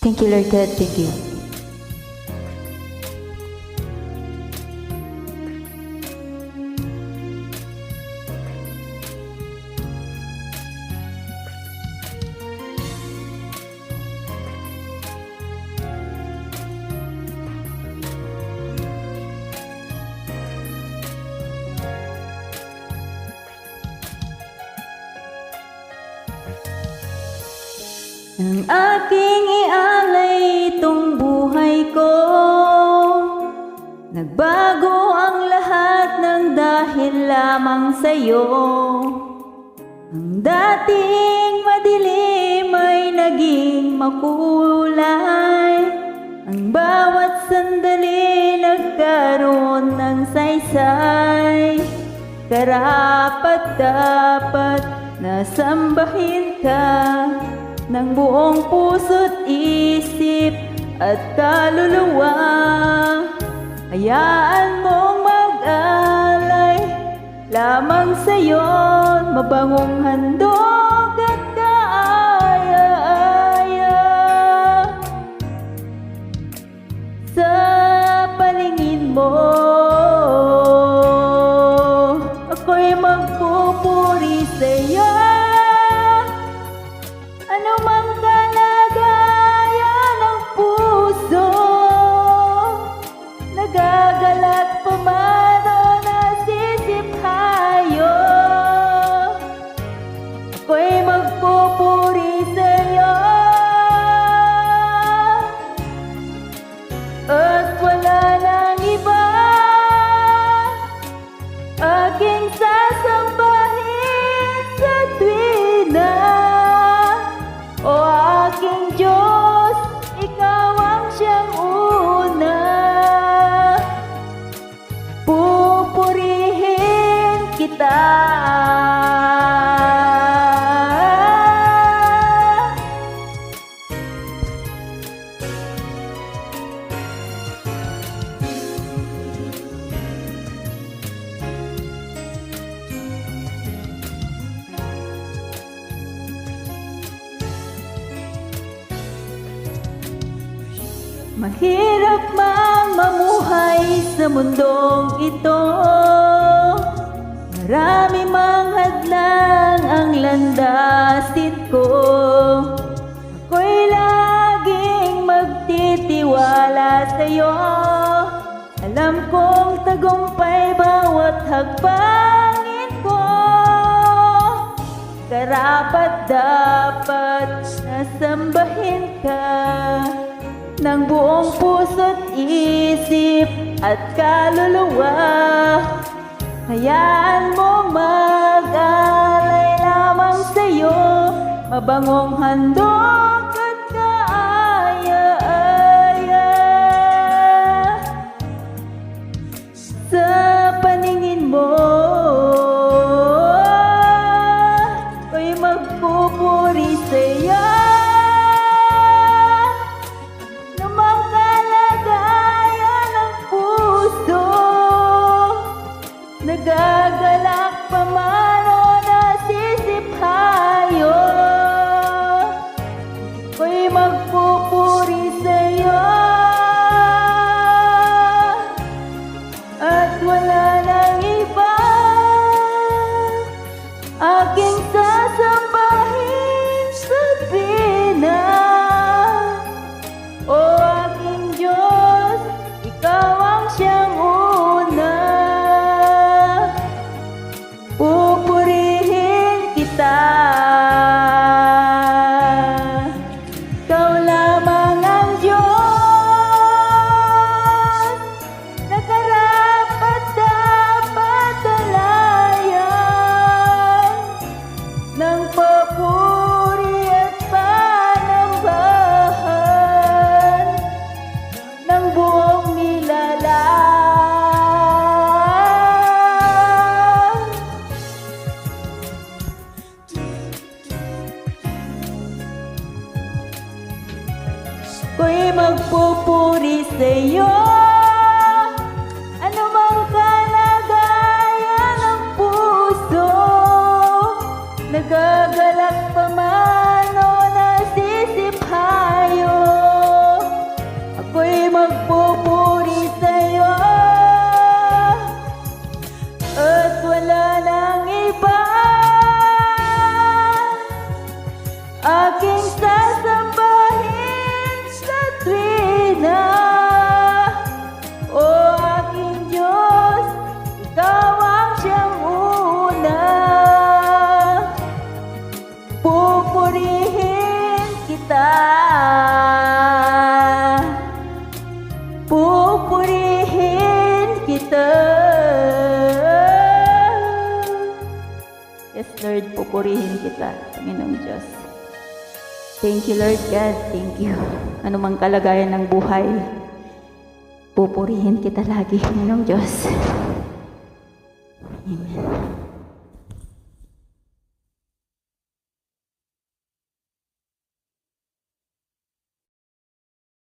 Thank you, Lord God. Thank you. Ang aking ialay itong buhay ko, nagbago ang lahat ng dahil lamang sa'yo. Ang dating madilim ay naging makulay, ang bawat sandali nagkaroon ng saysay. Karapat-dapat na sambahin ka ng buong puso't isip at kaluluwa. Hayaan mong mag-alay lamang sa'yo, mabangong handog at kaaya-aya. Sa paningin mo, ako'y magpupuri sa'yo. Ano mang kalagayan ng puso, nagagalat pa man o nasisiphayo, ako'y magpupuri sa'yo. At wala nang iba aking sasambahin sa tuwina. O aking Diyos, ikaw ang siyang una. Pupurihin kita. Mahirap mang mamuhay sa mundong ito, marami mang hadlang ang landasin ko. Ako'y laging magtitiwala sa'yo, alam kong tagumpay bawat hakbangin ko. Karapat-dapat na sambahin ka ng buong puso't isip at kaluluwa. Hayaan mong mag-alay lamang sa'yo, mabangong handog at kaaya-aya. Sa paningin mo, ako'y magpupuri sa'yo. Nagagalak pa man o nasisiphayo, ako'y magpupuri sa'yo. At wala nang iba aking sasambahin sa tuwina. O aking Diyos, ikaw ang siyang una. Pupurihin kita. Ikaw lamang ang Diyos, na karapat-dapat alayan ng papuri at panambahan ng buong nilalang. Ako'y magpupuri sa'yo, ano mang kalagayan ng puso, nagagalak pa man o nasisiphayo, aking sasambahin sa tuwina. O aking Diyos, ikaw ang siyang una. Pupurihin kita. Pupurihin kita. Yes, Lord, pupurihin kita, Panginoong Diyos. Thank you, Lord God. Thank you. Ano mang kalagayan ng buhay, pupurihin kita lagi, Panginoong Diyos. Amen.